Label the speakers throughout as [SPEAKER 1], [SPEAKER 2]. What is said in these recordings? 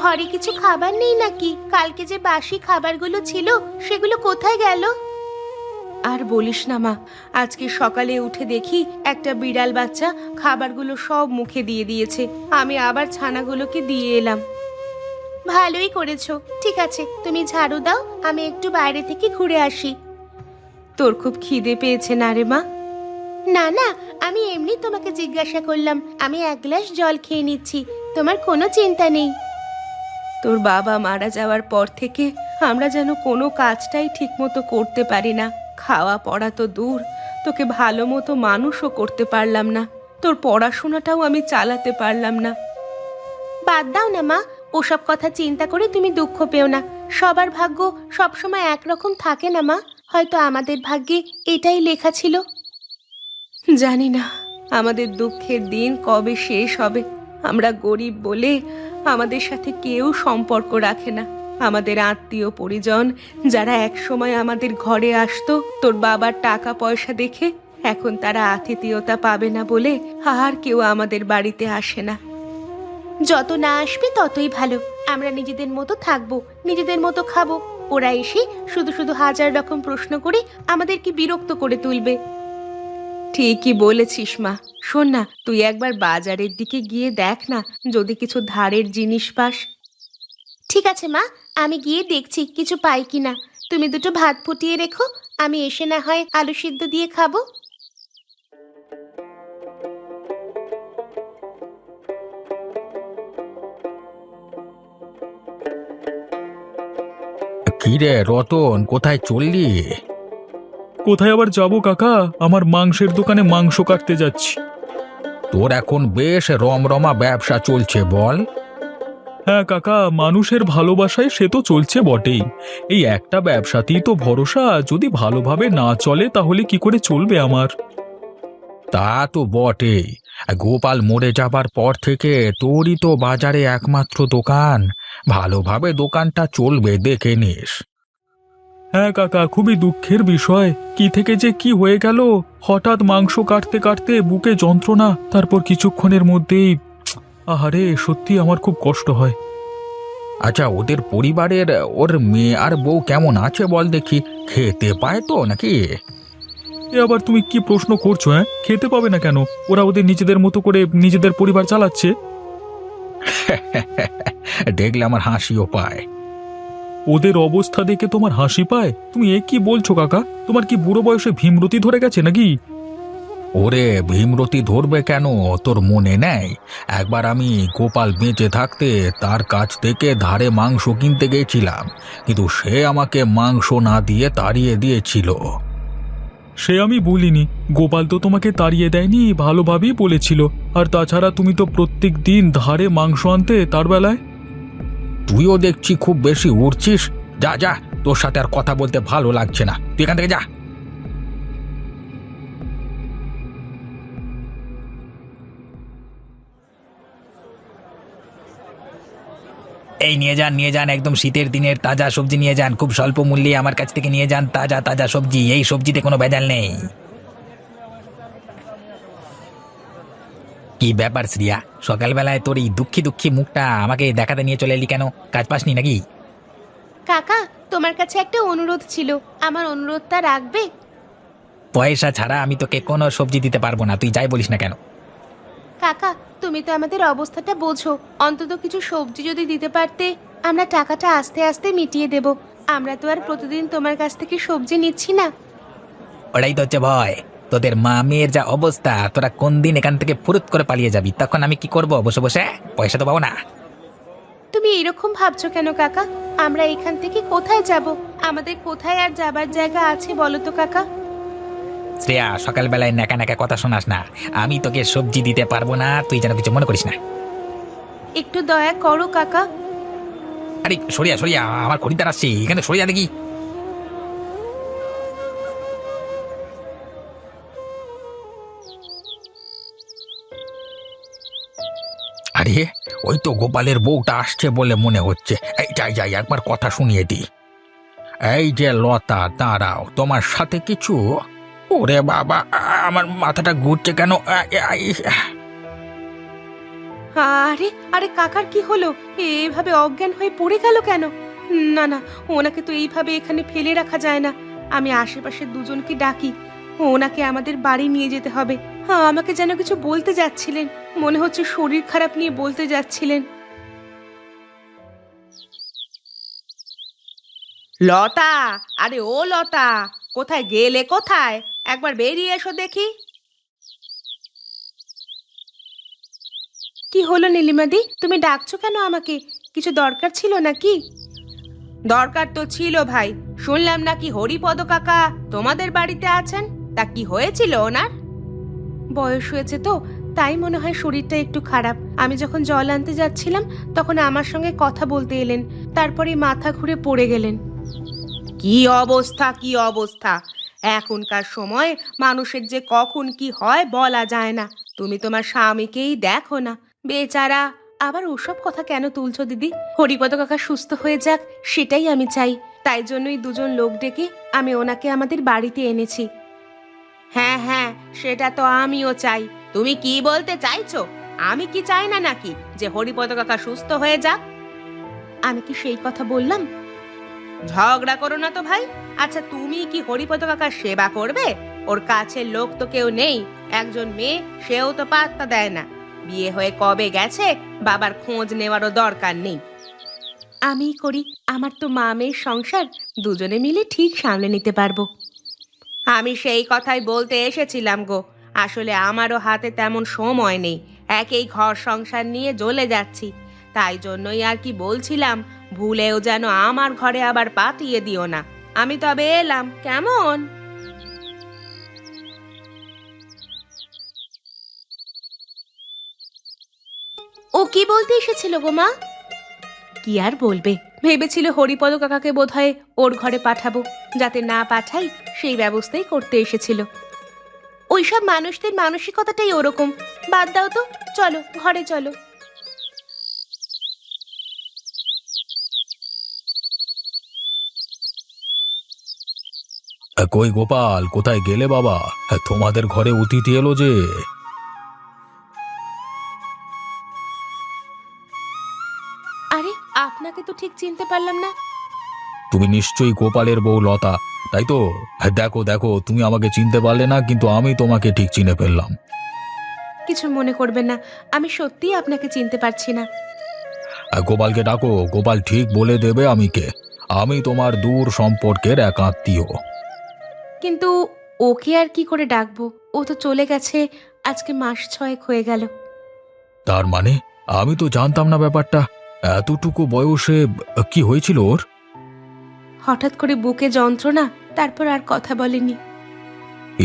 [SPEAKER 1] ঘরে কিছু খাবার নেই নাকি? কালকে যে বাসি খাবারগুলো ছিল সেগুলো কোথায় গেল? আর বলিস না মা, আজকে সকালে উঠে দেখি একটা বিড়াল বাচ্চা খাবারগুলো সব মুখে দিয়ে দিয়েছে। আমি আবার ছানাগুলোকে দিয়ে এলাম। ভালোই করেছো। ঠিক আছে, তুমি ঝাড়ু দাও, আমি একটু বাইরে থেকে ঘুরে আসি। তোর খুব খিদে পেয়েছে না রে মা? না না, আমি এমনি তোমাকে জিজ্ঞাসা করলাম। আমি এক গ্লাস জল খেয়ে নিচ্ছি, তোমার কোনো চিন্তা নেই। তোর বাবা মারা যাওয়ার পর থেকে আমরা যেন কোনো কাজটাই ঠিকমতো করতে পারি না। খাওয়া পড়া তো দূর, তোকে ভালো মতো মানুষও করতে পারলাম না। তোর পড়াশোনাটাও আমি চালাতে পারলাম না। বাদ দাও না মা, ওসব কথা চিন্তা করে তুমি দুঃখ পেও না। সবার ভাগ্য সবসময় একরকম থাকে না মা। হয়তো আমাদের ভাগ্যে এটাই লেখা ছিল। জানি না আমাদের দুঃখের দিন কবে শেষ হবে। আমরা গরিব বলে আমাদের সাথে কেউ সম্পর্ক রাখে না। আমাদের আত্মীয় পরিজন যারা একসময় আমাদের ঘরে আসতো তোর বাবার টাকা পয়সা দেখে, এখন তারা আতিথেয়তা পাবে না বলে আর কেউ আমাদের বাড়িতে আসে না। যত না আসবে ততই ভালো। আমরা নিজেদের মতো থাকবো, নিজেদের মতো খাবো। ওরা এসে শুধু শুধু হাজার রকম প্রশ্ন করে আমাদেরকে বিরক্ত করে তুলবে। ঠিকই বলেছিস মা। শোন না, তুই একবার বাজারের দিকে গিয়ে দেখ না, যদি কিছু ধারের জিনিস পাস। ঠিক আছে মা, আমি গিয়ে দেখছি কিছু পাই কিনা। তুমি দুটো ভাত ফুটিয়ে রেখো, আমি এসে না হয় আলু সিদ্ধ দিয়ে খাবো।
[SPEAKER 2] কিরে রতন, কোথায় চললি?
[SPEAKER 3] কোথায় আবার যাব কাকা? আমার মাংসের দোকানে মাংস কাটতে যাচ্ছি।
[SPEAKER 2] তোর এখন বেশ রমরমা ব্যবসা চলছে বল।
[SPEAKER 3] হ্যাঁ কাকা, মানুষের ভালোবাসায় সে তো চলছে বটেই। এই একটা ব্যবসাতেই তো ভরসা, যদি ভালোভাবে না চলে তাহলে কি করে চলবে আমার?
[SPEAKER 2] তা তো বটেই। গোপাল মরে যাবার পর থেকে তোরই তো বাজারে একমাত্র দোকান। ভালোভাবে দোকানটা চলবে দেখে নিস।
[SPEAKER 3] হ্যাঁ কাকা, খুবই দুঃখের বিষয়। কি থেকে যে কি হয়ে গেল, হঠাৎ মাংস কাটতে কাটতে বুকে যন্ত্রণা, তারপর কিছুক্ষণের মধ্যেই আহারে, সত্যি আমার খুব কষ্ট হয়।
[SPEAKER 2] আচ্ছা, ওদের পরিবারের ওর মেয়ে আর বউ কেমন আছে বল দেখি। খেতে পায় তো নাকি?
[SPEAKER 3] এ আবার তুমি কি প্রশ্ন করছো? হ্যাঁ, খেতে পাবে না কেন? ওরা ওদের নিজেদের মতো করে নিজেদের পরিবার চালাচ্ছে।
[SPEAKER 2] দেখলে আমার হাসিও পায়।
[SPEAKER 3] ওদের অবস্থা দেখে তোমার হাসি পায়? তুমি এ কি বলছো কাকা? তোমার কি বুড়ো বয়সে ভীমরতি ধরে গেছে নাকি?
[SPEAKER 2] ওরে, ভীমরতি ধরবে কেন? তোর মনে নেই একবার আমি গোপাল বেঁচে থাকতে তার কাছ থেকে ধারে মাংস কিনতে গেছিলাম, কিন্তু সে আমাকে মাংস না দিয়ে তাড়িয়ে দিয়েছিল।
[SPEAKER 3] সে আমি বলিনি। গোপাল তো তোমাকে তাড়িয়ে দেয়নি, ভালোভাবেই বলেছিল। আর তাছাড়া তুমি তো প্রত্যেক দিন ধারে মাংস আনতে তার বেলায়।
[SPEAKER 2] তুইও দেখছি খুব বেশি উড়ছিস। যা যা, তোর সাথে আর কথা বলতে ভালো লাগছে না, তুই এখান থেকে যা। এই নিয়ে যান, নিয়ে যান, একদম শীতের দিনের তাজা সবজি নিয়ে যান। খুব স্বল্প মূল্যে আমার কাছ থেকে নিয়ে যান তাজা তাজা সবজি। এই সবজিতে কোনো ভেজাল নেই। কি ব্যাপার শ্রিয়া, সকালবেলায় তোর এই দুঃখী দুঃখী মুখটা আমাকে দেখাতে নিয়ে চলে এলি কেন? কাজ পাসনি নাকি?
[SPEAKER 1] কাকা, তোমার কাছে একটা অনুরোধ ছিল, আমার অনুরোধটা রাখবে?
[SPEAKER 2] পয়সা ছাড়া আমি তোকে কোনো সবজি দিতে পারবো না, তুই যাই বলিস না কেন।
[SPEAKER 1] কাকা, তুমি তো আমাদের অবস্থাটা বোঝো। অন্তত কিছু সবজি যদি দিতে পারতে, আমরা টাকাটা আস্তে আস্তে মিটিয়ে দেব। আমরা তো আর প্রতিদিন তোমার কাছ থেকে সবজি নিচ্ছি না।
[SPEAKER 2] ওটাই তো হচ্ছে ভয়। তোদের মা মেয়ের যা অবস্থা, তোরা কোন দিন এখান থেকে ফুরুত করে পালিয়ে যাবি, তখন আমি কি করব? বসে বসে পয়সা তো পাবো না।
[SPEAKER 1] তুমি এরকম ভাবছো কেন কাকা? আমরা এখান থেকে কোথায় যাব? আমাদের কোথায় আর যাবার জায়গা আছে বলো তো কাকা?
[SPEAKER 2] শ্রেয়া, সকালবেলায় নাকা নাকা কথা শোনাস না। আমি তোকে সবজি দিতে পারবো না, তুই যেন কিছু মনে করিস না।
[SPEAKER 1] একটু দয়া করো কাকা।
[SPEAKER 2] আরে সরিয়া সরিয়া, আমার খরিদ্দার আসছে, এখানে সরিয়া দেখি। আরে, ওই তো গোপালের বউটা আসছে বলে মনে হচ্ছে। এই যাই যাই, একবার কথা শুনিয়ে দি। এই যে লতা, দাঁড়াও, তোমার সাথে কিছু। ওরে বাবা, আমার মাথাটা ঘুরছে কেন?
[SPEAKER 1] আরে আরে কাকার কি হলো? এভাবে অজ্ঞান হয়ে পড়ে গেল কেন? না না, ওনাকে তো এইভাবে এখানে ফেলে রাখা যায় না। আমি আশেপাশের দুজনকে ডাকি, ওনাকে আমাদের বাড়ি নিয়ে যেতে হবে। আমাকে যেন কিছু বলতে যাচ্ছিলেন, মনে হচ্ছে শরীর খারাপ নিয়ে বলতে যাচ্ছিলেন। লতা, আরে ও লতা, কোথায় গেলে? কোথায়? একবার বেরিয়ে এসো দেখি। কি হলো নীলিমাদি, তুমি ডাকছো কেন আমাকে? কিছু দরকার ছিল নাকি? দরকার তো ছিল ভাই, শুনলাম নাকি হরিপদ কাকা তোমাদের বাড়িতে আছেন। তা কি হয়েছিল ওনার? বয়স হয়েছে তো, তাই মনে হয় শরীরটা একটু খারাপ। আমি যখন জল আনতে যাচ্ছিলাম তখন আমার সঙ্গে কথা বলতে এলেন, তারপরে মাথা ঘুরে পড়ে গেলেন। কি অবস্থা, কি অবস্থা! এখনকার সময় মানুষের যে কখন কি হয় বলা যায় না। তুমি তোমার স্বামীকেই দেখো না, বেচারা। আবার ওসব কথা কেন তুলছো দিদি? হরিপদ কাকা সুস্থ হয়ে যাক, সেটাই আমি চাই। তাই জন্যই দুজন লোক ডেকে আমি ওনাকে আমাদের বাড়িতে এনেছি। হ্যাঁ হ্যাঁ, সেটা তো আমিও চাই। তুমি কি বলতে চাইছো? আমি কি চাই না নাকি যে হরিপদ কাকা সুস্থ হয়ে যাক? আমি কি সেই কথা বললাম? ঝগড়া করো না তো ভাই। আচ্ছা, তুমি কি হরিপদ কাকার সেবা করবে? ওর কাছের লোক তো কেউ নেই। একজন মেয়ে, সেও তো পাত্তা দেয় না। বিয়ে হয়ে কবে গেছে, বাবার খোঁজ নেওয়ারও দরকার নেই। আমি করি, আমার তো মা মেয়ের সংসার, দুজনে মিলে ঠিক সামলে নিতে পারবো। আমি সেই কথাই বলতে এসেছিলাম গো। আসলে আমারও হাতে তেমন সময় নেই, একেই ঘর সংসার নিয়ে জ্বলে যাচ্ছি। তাই জন্যই আর কি বলছিলাম, ভুলেও যেন আমার ঘরে আবার পাঠিয়ে দিও না। আমি তবে এলাম, কেমন? ও কি বলতে এসেছিল গো মা? কি আর বলবে, ভেবেছিল হরিপদ কাকাকে বোধহয় ওর ঘরে পাঠাবো। যাতে না পাঠাই সেই ব্যবস্থাই করতে এসেছিল। ওইসব মানুষদের মানসিকতাটাই ওরকম। বাদ দাও তো, চলো ঘরে চলো।
[SPEAKER 2] কই গোপাল, কোথায় গেলে বাবা? তোমাদের ঘরে অতিথি এলো যে।
[SPEAKER 1] আরে, আপনাকে তো ঠিক চিনতে পারলাম না।
[SPEAKER 2] তুমি নিশ্চয়ই গোপালের বউ লতা, তাই তো? দেখো দেখো, তুমি আমাকে চিনতে পারলে না, কিন্তু আমি তোমাকে ঠিক চিনে ফেললাম।
[SPEAKER 1] কিছু মনে করবেন না, আমি সত্যিই আপনাকে চিনতে পারছি না।
[SPEAKER 2] গোপালকে ডাকো, গোপাল ঠিক বলে দেবে আমি কে। আমি তোমার দূর সম্পর্কের এক আত্মীয়।
[SPEAKER 1] কিন্তু ওকে আর কি করে ডাকবো? ও তো চলে গেছে, আজকে মাস 6 হয়ে গেল।
[SPEAKER 2] তার মানে আমি তো জানতাম না ব্যাপারটা। এতটুকু বয়সে কি হয়েছিল ওর?
[SPEAKER 1] হঠাৎ করে বুকে যন্ত্রণা, তারপর আর কথা বলেনি।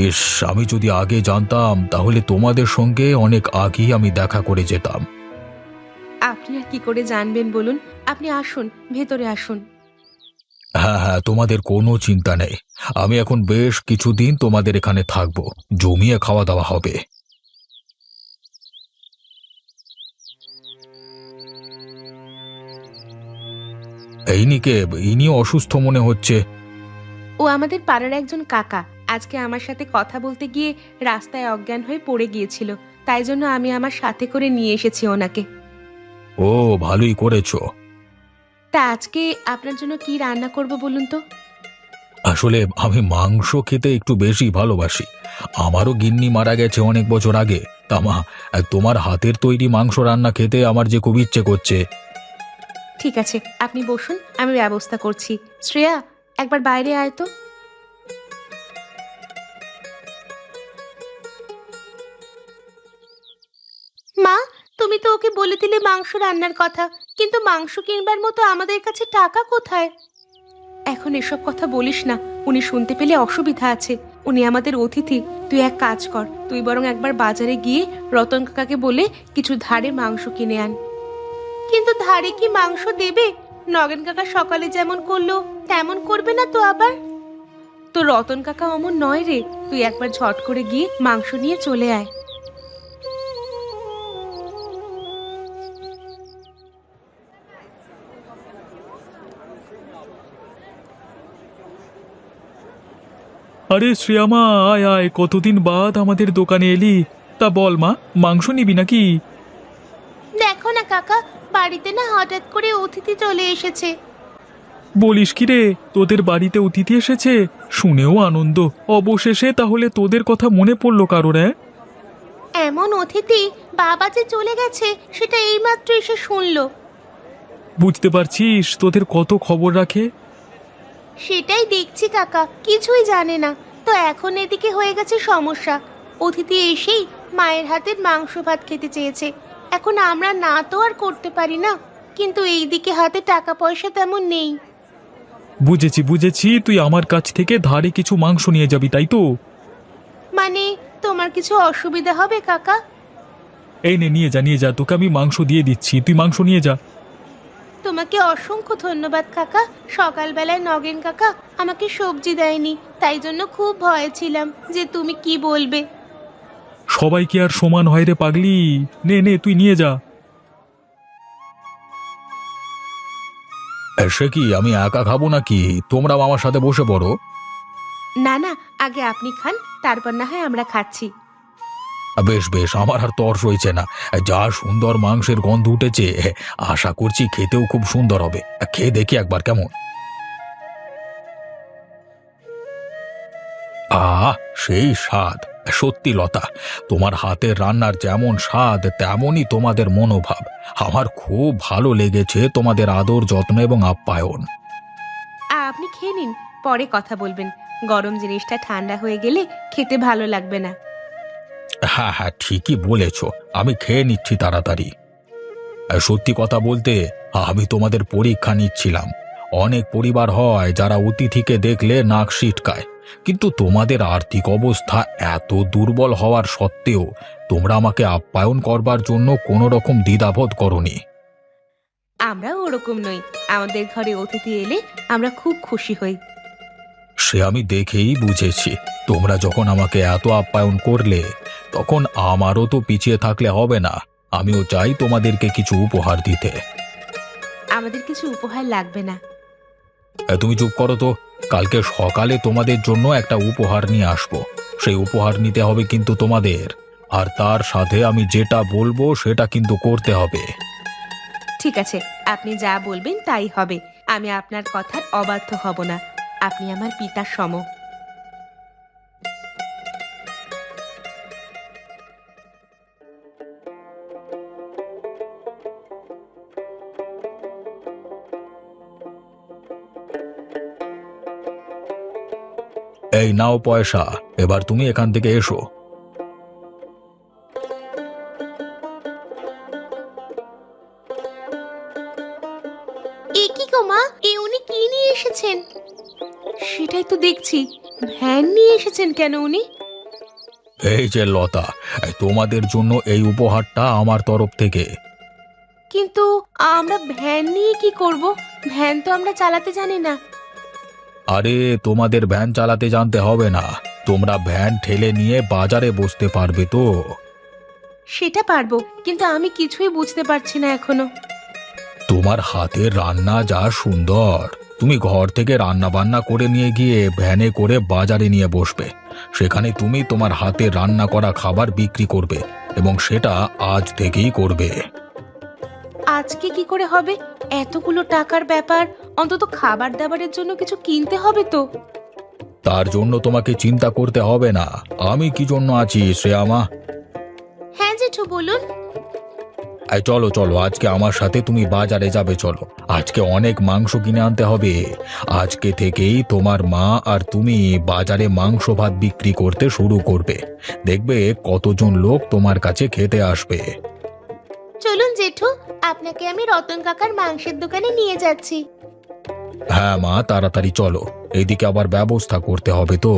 [SPEAKER 2] ইস, আমি যদি আগে জানতাম তাহলে তোমাদের সঙ্গে অনেক আগেই আমি দেখা করে যেতাম।
[SPEAKER 1] আপনি আর কি করে জানবেন বলুন? আপনি আসুন, ভেতরে আসুন।
[SPEAKER 2] হ্যাঁ হ্যাঁ, তোমাদের কোনো চিন্তা নেই। আমি এখন বেশ কিছুদিন তোমাদের এখানে থাকবো, জমিয়ে খাওয়া দাওয়া হবে। এই নিকে, ইনি অসুস্থ মনে হচ্ছে।
[SPEAKER 1] ও আমাদের পাড়ার একজন কাকা। আজকে আমার সাথে কথা বলতে গিয়ে রাস্তায় অজ্ঞান হয়ে পড়ে গিয়েছিল, তাই জন্য আমি আমার সাথে করে নিয়ে এসেছি ওনাকে।
[SPEAKER 2] ও, ভালোই করেছো।
[SPEAKER 1] তা আজকে আপনার জন্য কি রান্না করব বলুন তো?
[SPEAKER 2] আসলে আমি মাংস খেতে একটু বেশি ভালোবাসি। আমারও গিন্নি মারা গেছে অনেক বছর আগে। তা মা, তোমার হাতের তৈরি মাংস রান্না খেতে আমার যে খুব ইচ্ছে করছে।
[SPEAKER 1] ঠিক আছে, আপনি বসুন, আমি ব্যবস্থা করছি। শ্রেয়া, একবার বাইরে আয় তো। মা, তুমি তো ওকে বলে দিলে মাংস রান্নার কথা, কিন্তু মাংস কিনবার মতো আমাদের কাছে টাকা কোথায়? এখন এসব কথা বলিস না, উনি শুনতে পেলে অসুবিধা আছে। উনি আমাদের অতিথি। তুই এক কাজ কর, তুই বরং একবার বাজারে গিয়ে রতন কাকাকে বলে কিছু ধারে মাংস কিনে আন। কিন্তু ধারে কি মাংস দেবে? নগেন কাকা সকালে যেমন করলো তেমন করবে না তো আবার? তো রতন কাকা অমন নয় রে, তুই একবার ঝট করে গিয়ে মাংস নিয়ে চলে আয়।
[SPEAKER 3] আরে শ্রেয়ামা, আয় আয়, কতদিন বাদ আমাদের দোকানে এলি। তা বল মা, মাংস নিবি নাকি?
[SPEAKER 1] কাকা, বাড়িতে না হঠাৎ করে অতিথি চলে এসেছে।
[SPEAKER 3] বলিস কি রে, তোদের বাড়িতে অতিথি এসেছে? শুনেও আনন্দ। অবশেষে তাহলে তোদের কথা মনে পড়লো কারোর?
[SPEAKER 1] এমন অতিথি বাবা যে চলে গেছে সেটা এইমাত্র এসে শুনলো।
[SPEAKER 3] বুঝতে পারছিস তোদের কত খবর রাখে।
[SPEAKER 1] সেটাই দেখছি কাকা, কিছুই জানে না। তো এখন এদিকে হয়ে গেছে সমস্যা। অতিথি এসেই মায়ের হাতের মাংস ভাত খেতে চেয়েছে। এখন আমরা না তো আর করতে পারি না, কিন্তু এইদিকে হাতে টাকা পয়সা তেমন নেই।
[SPEAKER 3] বুঝেছি বুঝেছি, তুই আমার কাছ থেকে ধারে কিছু মাংস নিয়ে যাবি, তাই তো?
[SPEAKER 1] মানে তোমার কিছু অসুবিধা হবে কাকা?
[SPEAKER 3] এই নে, নিয়ে যা নিয়ে যা, তোকে আমি মাংস দিয়ে দিচ্ছি, তুই মাংস নিয়ে যা।
[SPEAKER 1] তোমাকে অসংখ্য ধন্যবাদ কাকা। সকালবেলায় নগেন কাকা আমাকে সবজি দেয়নি, তাই জন্য খুব ভয়ে ছিলাম যে তুমি কি বলবে।
[SPEAKER 3] সবাই কি আর সমান হয় রে পাগলি? নে নে, তুই নিয়ে যা।
[SPEAKER 2] সে কি, আমি একা খাবো নাকি? তোমরাও আমার সাথে বসে পড়ো।
[SPEAKER 1] না না, আগে আপনি খান, তারপর না হয় আমরা খাচ্ছি।
[SPEAKER 2] বেশ বেশ, আমার আর তর সইছে না। যা সুন্দর মাংসের গন্ধ উঠেছে, আশা করছি খেতেও খুব সুন্দর হবে। খেয়ে দেখি একবার কেমন। সেই স্বাদ! সত্যি লতা, তোমার হাতের রান্নার যেমন স্বাদ তেমনই তোমাদের মনোভাব। আমার খুব ভালো লেগেছে তোমাদের আদর, যত্ন এবং আপ্যায়ন।
[SPEAKER 1] আপনি খেয়ে নিন, পরে কথা বলবেন। গরম জিনিসটা ঠান্ডা হয়ে গেলে খেতে ভালো লাগবে না।
[SPEAKER 2] হ্যাঁ হ্যাঁ, ঠিকই বলেছ, আমি খেয়ে নিচ্ছি তাড়াতাড়ি। সত্যি কথা বলতে, আমি তোমাদের পরীক্ষা নিচ্ছিলাম। অনেক পরিবার হয় যারা অতিথিকে দেখলে নাক সিটকায়, কিন্তু তোমাদের আর্থিক অবস্থা এত দুর্বল হওয়ার সত্ত্বেও তোমরা আমাকে আপ্যায়ন করবার জন্য কোনো রকম দ্বিধাবোধ করনি।
[SPEAKER 1] আমরা ওরকম নই, আমাদের ঘরে অতিথি এলে আমরা খুব খুশি হই।
[SPEAKER 2] সে আমি দেখেই বুঝেছি। তোমরা যখন আমাকে এত আপ্যায়ন করলে, তখন আমারও তো পিছিয়ে থাকলে হবে না। আমিও চাই তোমাদেরকে কিছু উপহার দিতে।
[SPEAKER 1] আমাদের কিছু উপহার লাগবে না।
[SPEAKER 2] তুমি চুপ করো তো। কালকে সকালে তোমাদের জন্য একটা উপহার নিয়ে আসবো। সেই উপহার নিতে হবে কিন্তু তোমাদের, আর তার সাথে আমি যেটা বলবো সেটা কিন্তু করতে হবে।
[SPEAKER 1] ঠিক আছে, আপনি যা বলবেন তাই হবে। আমি আপনার কথার অবাধ্য হব না। আপনি আমার পিতার সম।
[SPEAKER 2] এই নাও পয়সা, এবার তুমি এখান থেকে এসো।
[SPEAKER 1] এ কি গো মা, এ উনি কি নিয়ে এসেছেন? সেটাই তো দেখছি, ভ্যান নিয়ে এসেছেন কেন উনি?
[SPEAKER 2] এই যে লতা, তোমাদের জন্য এই উপহারটা আমার তরফ থেকে।
[SPEAKER 1] কিন্তু আমরা ভ্যান নিয়ে কি করব? ভ্যান তো আমরা চালাতে জানি না।
[SPEAKER 2] আরে, তোমাদের ভ্যান চালাতে জানতে হবে না। তোমরা ভ্যান ঠেলে নিয়ে বাজারে বসতে পারবে তো।
[SPEAKER 1] সেটা পারবো, কিন্তু আমি কিছুই বুঝতে পারছি না এখনো।
[SPEAKER 2] তোমার হাতের রান্না যা সুন্দর, তুমি ঘর থেকে রান্না বান্না করে নিয়ে গিয়ে ভ্যানে করে বাজারে নিয়ে বসবে। সেখানে তুমি তোমার হাতের রান্না করা খাবার বিক্রি করবে, এবং সেটা আজ থেকেই করবে।
[SPEAKER 1] আজকে কি করে হবে? এতগুলো টাকার ব্যাপার, অন্তত খাবার দাবারের জন্য কিছু কিনতে হবে তো।
[SPEAKER 2] তার জন্য তোমাকে চিন্তা করতে হবে না। আমি কি জন্য আছি শ্রেয়ামা।
[SPEAKER 1] হ্যাঁ জেঠু, বলুন।
[SPEAKER 2] এই চলো চলো, আজকে আমার সাথে তুমি বাজারে যাবে। চলো, আজকে অনেক মাংস কিনে আনতে হবে। আজকে থেকেই তোমার মা আর তুমি বাজারে মাংস ভাত বিক্রি করতে শুরু করবে। দেখবে কতজন লোক তোমার কাছে খেতে আসবে।
[SPEAKER 1] চলুন জেঠু, আপনাকে আমি রতন কাকার মাংসের দোকানে নিয়ে যাচ্ছি।
[SPEAKER 2] হ্যাঁ মা, তাড়াতাড়ি চলো, এইদিকে আবার ব্যবস্থা করতে হবে তো।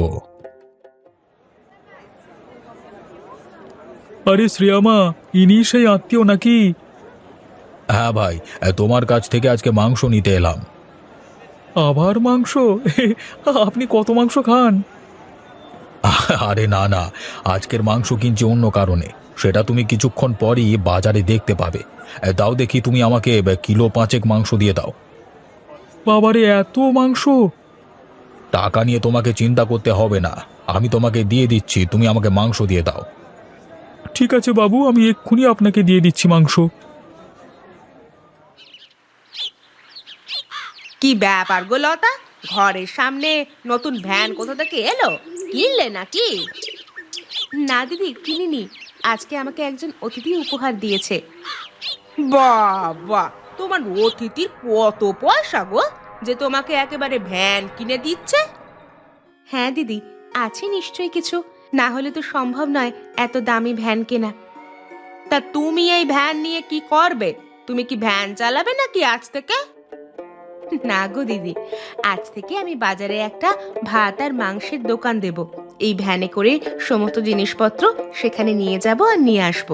[SPEAKER 3] আরে শ্রেয়ামা, ইনি সেই আত্মীয় নাকি?
[SPEAKER 2] হ্যাঁ ভাই, তোমার কাছ থেকে আজকে মাংস নিতে এলাম।
[SPEAKER 3] আবার মাংস? আপনি কত মাংস খান?
[SPEAKER 2] আরে না না, আজকের মাংস কিনছি অন্য কারণে। সেটা তুমি কিছুক্ষণ পরই বাজারে দেখতে পাবে। দাও দেখি, তুমি আমাকে কিলো 5 মাংস দিয়ে দাও।
[SPEAKER 3] বাবারে, এত মাংস!
[SPEAKER 2] টাকা নিয়ে তোমাকে চিন্তা করতে হবে না, আমি তোমাকে দিয়ে দিচ্ছি, তুমি আমাকে মাংস দিয়ে দাও।
[SPEAKER 3] ঠিক আছে বাবু, আমি এক্ষুনি আপনাকে দিয়ে দিচ্ছি মাংস।
[SPEAKER 1] কি ব্যাপার গো লতা, ঘরের সামনে নতুন ভ্যান কোথা থেকে এলো? কিনলে নাকি? না দিদি, কিনিনি। আজকে আমাকে একজন অতিথি উপহার দিয়েছে। বাবা, তোমার অতিথির কত পয়সা গো, যে তোমাকে একেবারে ভ্যান কিনে দিচ্ছে? হ্যাঁ দিদি, আছে নিশ্চয়ই কিছু, না হলে তো সম্ভব নয় এত দামি ভ্যান কেনা। তা তুমি এই ভ্যান নিয়ে কি করবে? তুমি কি ভ্যান চালাবে নাকি আজ থেকে? না গো দিদি, আজ থেকে আমি বাজারে একটা ভাত আর মাংসের দোকান দেব। এই ভ্যানে করে সমস্ত জিনিসপত্র সেখানে নিয়ে যাব আর নিয়ে আসব।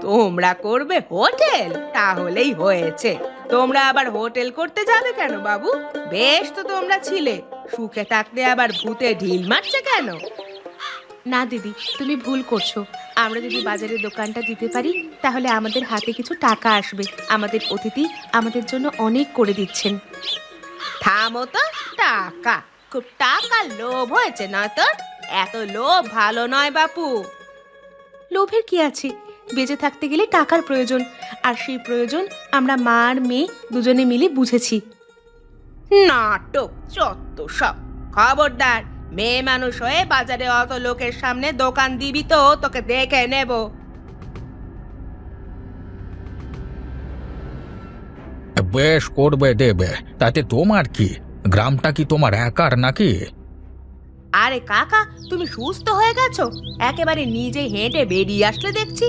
[SPEAKER 1] তোমরা করবে হোটেল? তাহলেই হয়েছে। তোমরা আবার হোটেল করতে যাবে কেন বাবু? বেশ তো তোমরা ছিলে, সুখে থাকতে আবার ভূতে ঢিল মারছে কেন? না দিদি, তুমি ভুল করছো। আমরা যদি বাজারে দোকানটা দিতে পারি তাহলে আমাদের হাতে কিছু টাকা আসবে। আমাদের অতিথি আমাদের জন্য অনেক করে দিচ্ছেন। থামো তো, টাকা? খুব টাকার লোভ হয়েছে না তোর? এত লোভ ভালো নয় বাপু। লোভের কি আছে? বেঁচে থাকতে গেলে টাকার প্রয়োজন, আর সেই প্রয়োজন আমরা মা আর মেয়ে দুজনে মিলে বুঝেছি। নাটক চত্ব সব। খবরদার, মেয়ে মানুষ হয়ে বাজারে অত লোকের সামনে দোকান দিবি তো তোকে দেখে নেব।
[SPEAKER 2] বেশ করবে, দেবে, তাতে তোমার কি? গ্রামটা কি তোমার একার নাকি?
[SPEAKER 1] আরে কাকা, তুমি সুস্থ হয়ে গেছো? একেবারে নিজে হেঁটে বেরিয়ে আসলে দেখছি।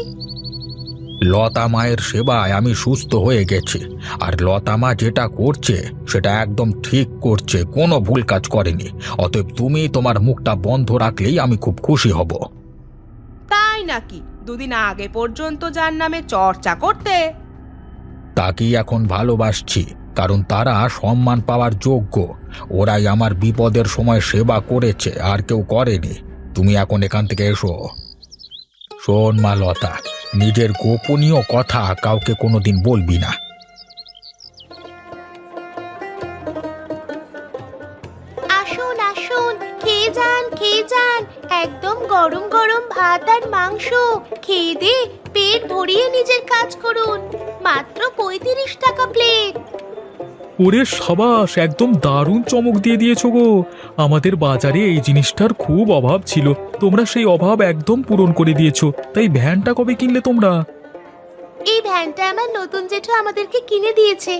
[SPEAKER 2] লতা মায়ের সেবায় আমি সুস্থ হয়ে গেছি। আর লতা মা যেটা করছে সেটা একদম ঠিক করছে, কোনো ভুল কাজ করেনি। অতএব তুমি তোমার মুখটা বন্ধ রাখলেই আমি খুব খুশি হব।
[SPEAKER 1] তাই নাকি? দুদিন আগে পর্যন্ত যার নামে চর্চা করতে।
[SPEAKER 2] তাকেই এখন ভালোবাসছি, কারণ তারা সম্মান পাওয়ার যোগ্য। ওরাই আমার বিপদের সময় সেবা করেছে, আর কেউ করেনি। তুমি এখন এখান থেকে এসো। শোন মা লতা, নিজের গোপনীয় কথা কাউকে কোনোদিন বলবি না।
[SPEAKER 1] আসুন আসুন, খেয়ে যান খেয়ে যান। একদম গরম গরম ভাত আর মাংস খেয়ে দে পেট ভরিয়ে নিজের কাজ করুন। মাত্র ৩৫ টাকা প্লেট।
[SPEAKER 3] ওরে সাবাস, একদম দারুণ চমক দিয়ে দিয়েছো গো। আমাদের বাজারে এই জিনিসটার খুব অভাব ছিল, তোমরা সেই অভাব একদম পূরণ করে দিয়েছো। তাই ভ্যানটা কবে কিনলে তোমরা?
[SPEAKER 1] এই ভ্যানটা আমার নতুন জেঠু আমাদেরকে কিনে দিয়েছে।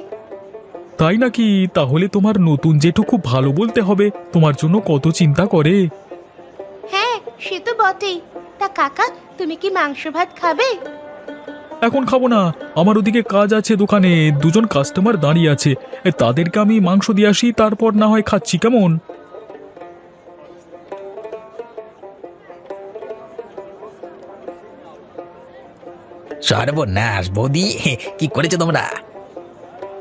[SPEAKER 3] তাই নাকি? তাহলে তোমার নতুন জেঠু খুব ভালো বলতে হবে, তোমার জন্য কত চিন্তা করে।
[SPEAKER 1] হ্যাঁ, সে তো বটেই। তা কাকা, তুমি কি মাংস ভাত খাবে?
[SPEAKER 3] এখন খাবো না, আমার ওদিকে কাজ আছে দোকানে, দুজন কাস্টমার দাঁড়িয়ে আছে। তাদেরকে আমি মাংস দিয়ে আসি, তারপর না হয় খাচ্ছি, কেমন?
[SPEAKER 2] সর্বনাশ বৌদি, কি করেছো তোমরা?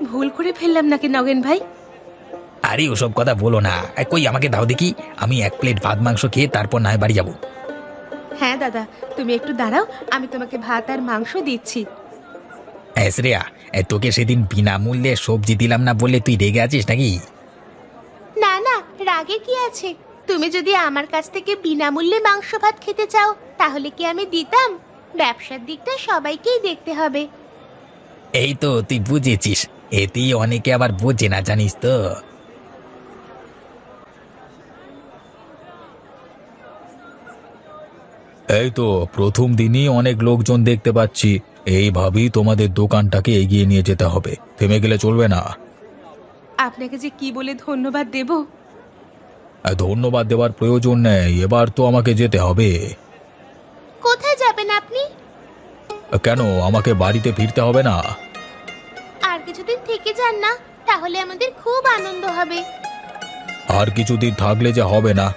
[SPEAKER 1] ভুল করে ফেললাম নাকি নগেন ভাই?
[SPEAKER 2] আরে ওসব কথা বলো না। কই আমাকে দাও দেখি, আমি 1 প্লেট ভাত মাংস খেয়ে তারপর না হয় বাড়ি যাবো।
[SPEAKER 1] হ্যাঁ দাদা, তুমি একটু দাঁড়াও, আমি তোমাকে ভাত আর মাংস দিচ্ছি।
[SPEAKER 2] শ্রেয়া, তোকে সেদিন বিনামূল্যে সবজি দিলাম না বললে তুই রেগে আছিস নাকি?
[SPEAKER 1] না না, রাগে কি আছে? তুমি যদি আমার কাছ থেকে বিনামূল্যে মাংস ভাত খেতে চাও তাহলে কি আমি দিতাম? ব্যবসার দিকটা সবাইকেই দেখতে হবে।
[SPEAKER 2] এই তো তুই বুঝেছিস, এতেই অনেকে আবার বোঝে না, জানিস তো। এই তো প্রথম দিনই অনেক লোকজন দেখতে পাচ্ছি। এইভাবেই তোমাদের দোকানটাকে এগিয়ে নিয়ে যেতে হবে, থেমে গেলে চলবে না।
[SPEAKER 1] আপনাকে যে কি বলে ধন্যবাদ দেব।
[SPEAKER 2] ধন্যবাদ দেওয়ার প্রয়োজন নেই, এবার তো আমাকে যেতে হবে।
[SPEAKER 1] কোথায় যাবেন আপনি?
[SPEAKER 2] কেন, আমাকে বাড়িতে ফিরতে হবে না?
[SPEAKER 1] আর কিছুদিন থেকে যান না, তাহলে আমাদের খুব আনন্দ হবে।
[SPEAKER 2] আর কিছুদিন থাকলে যে হবে না,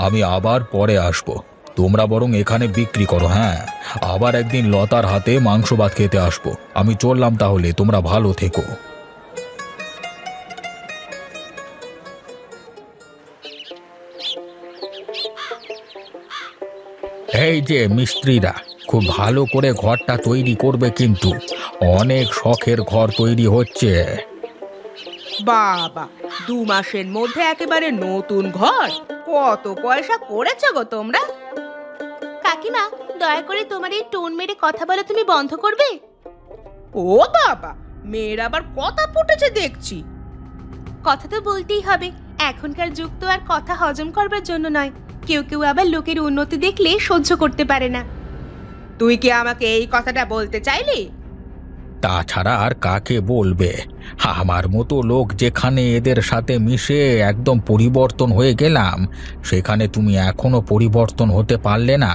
[SPEAKER 2] আমি আবার পরে আসবো। তোমরা বরং এখানে বিক্রি করো। হ্যাঁ, আবার একদিন লতার হাতে মাংস ভাত খেতে আসবো। আমি চললাম তাহলে, তোমরা ভালো থেকো। এই যে মিস্ত্রিরা, খুব ভালো করে ঘরটা তৈরি করবে কিন্তু। অনেক শখের ঘর তৈরি হচ্ছে।
[SPEAKER 1] বাবা, 2 মাসের মধ্যে একেবারে নতুন ঘর! কত পয়সা করেছো গো তোমরা? কাকিমা, দয়া করে তোমার এই টোন মেরে কথা বলা তুমি বন্ধ করবে? ও বাবা, মেয়ের আবার কথা ফুটেছে দেখছি। কথা তো বলতেই হবে, এখনকার যুগ তো আর কথা হজম করবার জন্য নয়। কেউ কেউ আবার লোকের উন্নতি দেখলে সহ্য করতে পারে না। তুই কি আমাকে এই কথাটা বলতে চাইলি?
[SPEAKER 2] তাছাড়া আর কাকে বলবে? আমার মতো লোক যেখানে এদের সাথে মিশে একদম পরিবর্তন হয়ে গেলাম, সেখানে তুমি এখনো পরিবর্তন হতে পারলে না?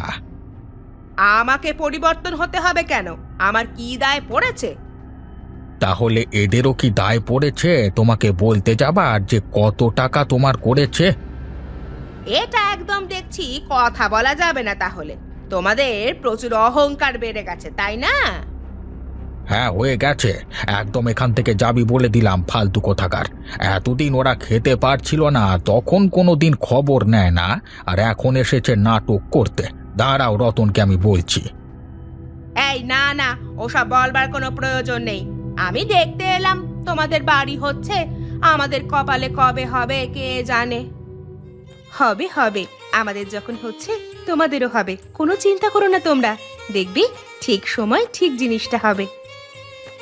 [SPEAKER 1] আমাকে পরিবর্তন হতে হবে কেন? আমার কি দায় পড়েছে?
[SPEAKER 2] তাহলে এদেরও কি দায় পড়েছে তোমাকে বলতে যাবার যে কত টাকা তোমার করেছে?
[SPEAKER 1] এটা একদম দেখছি কথা বলা যাবে না। তাহলে তোমাদের প্রচুর অহংকার বেড়ে গেছে, তাই না?
[SPEAKER 2] হ্যাঁ, হয়ে গেছে। একদম এখান থেকে যাবি বলে দিলাম, ফালতু কোথাকার। এতদিন ওরা খেতে পারছিল না, তখন কোনো দিন খবর নেয় না, আর এখন এসেছে নাটক করতে। দাঁড়াও, রতনকে আমি বলছি।
[SPEAKER 1] এই না না, ওসব বলবার কোনো প্রয়োজন নেই। আমি দেখতে এলাম তোমাদের বাড়ি হচ্ছে, আমাদের কপালে কবে হবে কে জানে। হবে হবে, আমাদের যখন হচ্ছে তোমাদেরও হবে, কোনো চিন্তা করো না তোমরা। দেখবি ঠিক সময় ঠিক জিনিসটা হবে।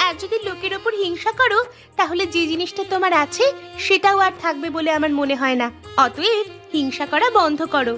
[SPEAKER 1] আর যদি লোকের ওপর হিংসা করো, তাহলে যে জিনিসটা তোমার আছে সেটাও আর থাকবে বলে আমার মনে হয় না। অতএব হিংসা করা বন্ধ করো।